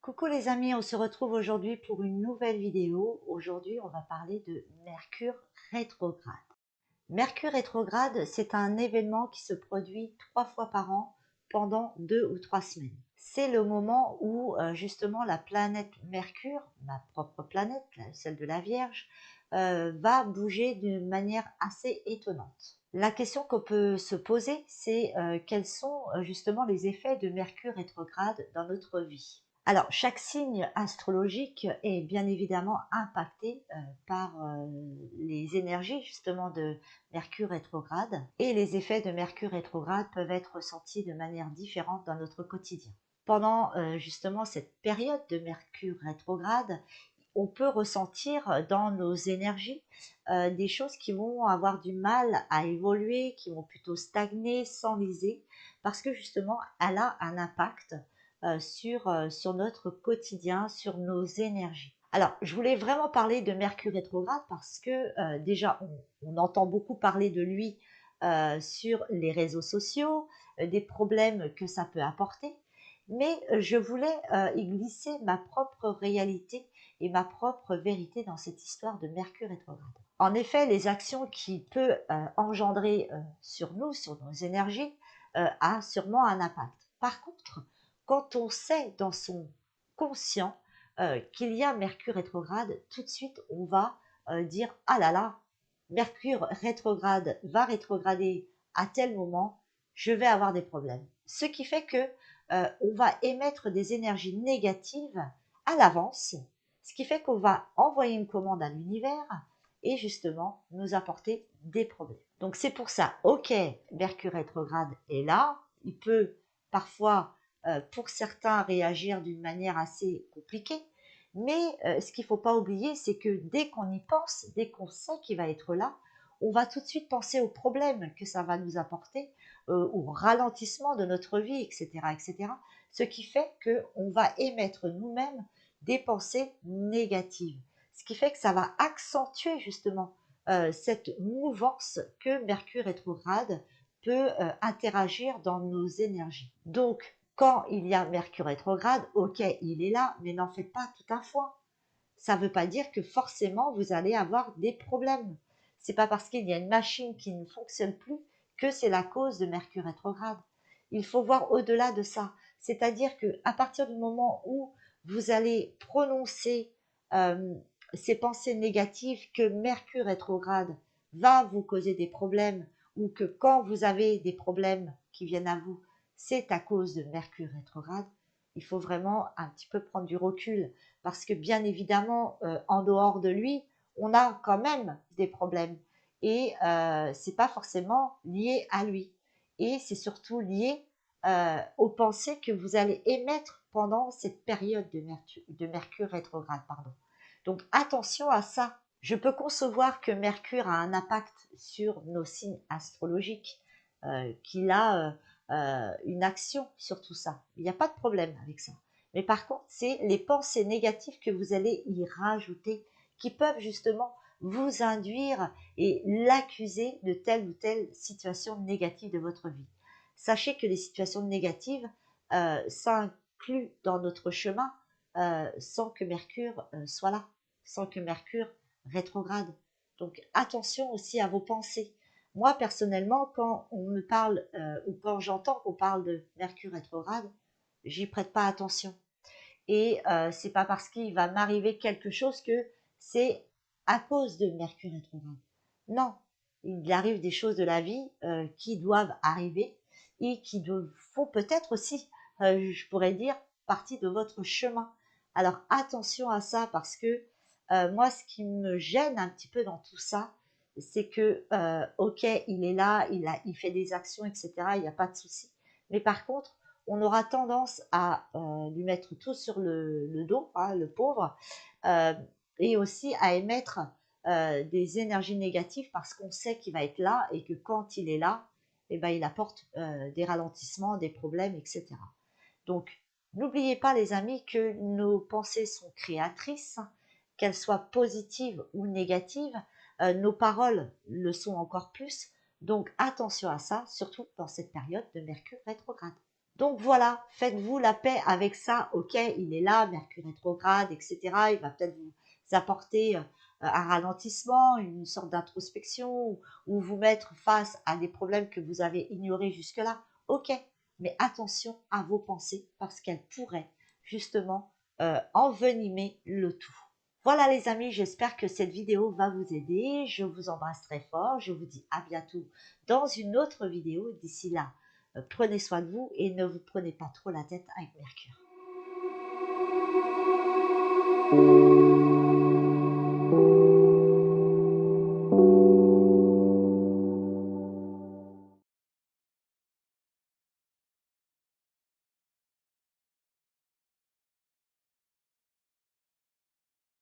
Coucou les amis, on se retrouve aujourd'hui pour une nouvelle vidéo. Aujourd'hui, on va parler de Mercure rétrograde. Mercure rétrograde, c'est un événement qui se produit 3 fois par an pendant 2 ou 3 semaines. C'est le moment où justement la planète Mercure, ma propre planète, celle de la Vierge, va bouger d'une manière assez étonnante. La question qu'on peut se poser, c'est quels sont justement les effets de Mercure rétrograde dans notre vie. Alors, chaque signe astrologique est bien évidemment impacté par les énergies justement de Mercure rétrograde, et les effets de Mercure rétrograde peuvent être ressentis de manière différente dans notre quotidien. Pendant justement cette période de Mercure rétrograde, on peut ressentir dans nos énergies des choses qui vont avoir du mal à évoluer, qui vont plutôt stagner, s'enliser, parce que justement, elle a un impact sur notre quotidien, sur nos énergies. Alors, je voulais vraiment parler de Mercure rétrograde parce que déjà, on entend beaucoup parler de lui sur les réseaux sociaux, des problèmes que ça peut apporter, mais je voulais y glisser ma propre réalité et ma propre vérité dans cette histoire de Mercure rétrograde. En effet, les actions qu'il peut engendrer sur nous, sur nos énergies, a sûrement un impact. Par contre, quand on sait dans son conscient qu'il y a Mercure rétrograde, tout de suite on va dire « Ah là là, Mercure rétrograde va rétrograder à tel moment, je vais avoir des problèmes ». Ce qui fait que on va émettre des énergies négatives à l'avance, ce qui fait qu'on va envoyer une commande à l'univers et justement nous apporter des problèmes. Donc c'est pour ça, ok, Mercure rétrograde est là, il peut parfois pour certains réagir d'une manière assez compliquée, mais ce qu'il ne faut pas oublier, c'est que dès qu'on y pense, dès qu'on sait qu'il va être là, on va tout de suite penser aux problèmes que ça va nous apporter, au ralentissement de notre vie, etc., etc. Ce qui fait qu'on va émettre nous-mêmes des pensées négatives. Ce qui fait que ça va accentuer justement cette mouvance que Mercure rétrograde peut interagir dans nos énergies. Donc, quand il y a Mercure rétrograde, ok, il est là, mais n'en faites pas tout un foin. Ça ne veut pas dire que forcément vous allez avoir des problèmes. C'est pas parce qu'il y a une machine qui ne fonctionne plus que c'est la cause de Mercure rétrograde. Il faut voir au-delà de ça. C'est-à-dire qu'à partir du moment où vous allez prononcer ces pensées négatives que Mercure rétrograde va vous causer des problèmes, ou que quand vous avez des problèmes qui viennent à vous, c'est à cause de Mercure rétrograde, il faut vraiment un petit peu prendre du recul, parce que bien évidemment, en dehors de lui, on a quand même des problèmes, et c'est pas forcément lié à lui, et c'est surtout lié aux pensées que vous allez émettre pendant cette période de Mercure rétrograde. Pardon. Donc attention à ça. Je peux concevoir que Mercure a un impact sur nos signes astrologiques, qu'il a une action sur tout ça. Il n'y a pas de problème avec ça. Mais par contre, c'est les pensées négatives que vous allez y rajouter qui peuvent justement vous induire et l'accuser de telle ou telle situation négative de votre vie. Sachez que les situations négatives s'incluent dans notre chemin sans que Mercure soit là, sans que Mercure rétrograde. Donc attention aussi à vos pensées. Moi, personnellement, quand on me parle ou quand j'entends qu'on parle de Mercure rétrograde, j'y prête pas attention. Et c'est pas parce qu'il va m'arriver quelque chose que c'est à cause de Mercure rétrograde. Non, il arrive des choses de la vie qui doivent arriver et qui font peut-être aussi, je pourrais dire, partie de votre chemin. Alors attention à ça, parce que moi, ce qui me gêne un petit peu dans tout ça, c'est que, ok, il est là, il fait des actions, etc., il n'y a pas de souci. Mais par contre, on aura tendance à lui mettre tout sur le dos, hein, le pauvre, euh, et aussi à émettre des énergies négatives parce qu'on sait qu'il va être là et que quand il est là, eh ben, il apporte des ralentissements, des problèmes, etc. Donc, n'oubliez pas les amis que nos pensées sont créatrices, qu'elles soient positives ou négatives, nos paroles le sont encore plus. Donc attention à ça, surtout dans cette période de Mercure rétrograde. Donc voilà, faites-vous la paix avec ça. Ok, il est là, Mercure rétrograde, etc. Il va peut-être vous apporter un ralentissement, une sorte d'introspection, ou vous mettre face à des problèmes que vous avez ignorés jusque-là. Ok, mais attention à vos pensées parce qu'elles pourraient justement envenimer le tout. Voilà les amis, j'espère que cette vidéo va vous aider. Je vous embrasse très fort. Je vous dis à bientôt dans une autre vidéo. D'ici là, prenez soin de vous et ne vous prenez pas trop la tête avec Mercure.